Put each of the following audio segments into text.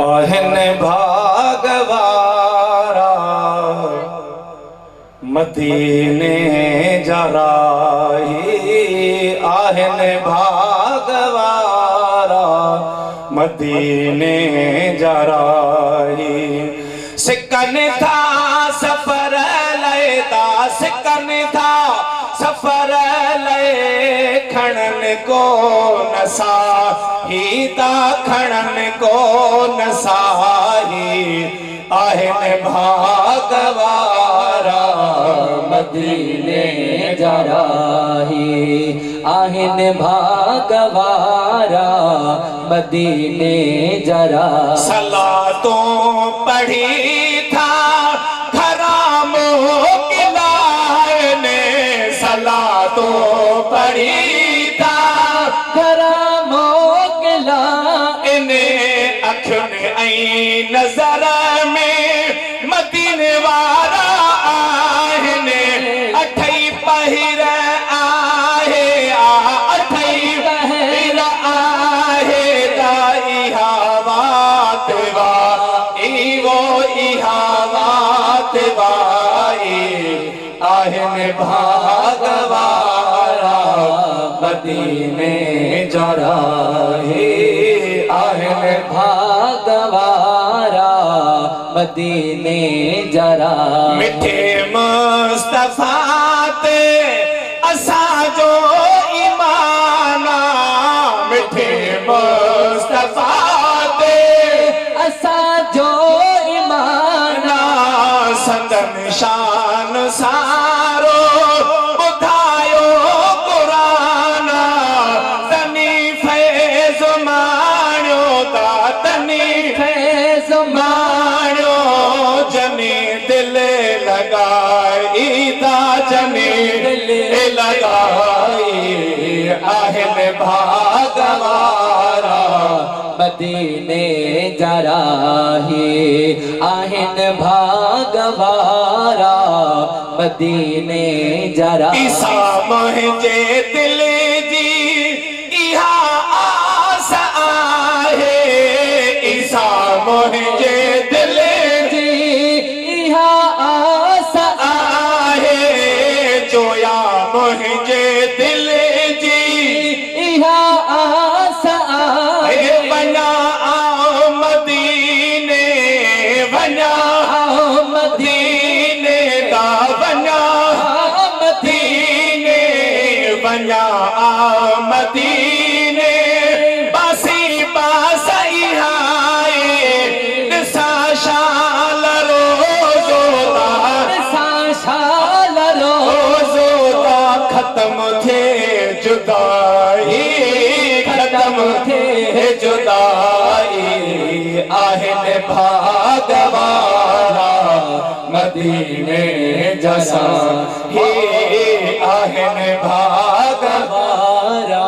आहन भागवारा मदीने जराही, आहन भागवारा मदीने जराही। सिकन था सफर लेता, सिकन था सफर ले खणन को नसाही, ता खणन को नसाही। आहन भागवारा मदीने जराही, आहन भागवारा मदीने जरा। सलातों पढ़ी था खरामों के लाने, सलातों पढ़ी था खरामों के लाने। अखुन ऐं नजर में मदीने वारा आहने, अठई पहिर आहे अठई पहिर आहे दाई हवात वा वो इहावात वाई। आहन भागवारा मदीने जराही, आहन भागवारा मदीने जरा। मिठे मुस्तफा ते असांजो ईमाना, मिठे मुस्तफा ते असांजो ईमाना। संदन शान सारो ॿुधायो क़ुरान, तनी फैज़ माणियो ता तनी फैज़ माणियो। जने दिल लगाई ता जने दिल लगाई। आहन भागवारा मदीने जराही, आहन भागवारा मदीने जरा। ईसा मुंहिंजे दिल जी इहा आस आहे, ईसा मुंहिंजे दिल जी इहा आस आहे। जोया मुंहिंजे दिल जी इहा आस आहे। वञा मदीने, वञा मदीने दा वञा मदीने, वञा मदीने। बासी बासई हाय ॾिसा शाल रोज़ो ता, ॾिसा शाल रोज़ो ता ख़त्म थे जुदाई, ख़त्म थे जुदाई। आहन भागवारा मदीने जसा ही, आहन भागवारा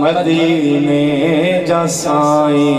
मदीने जसाई।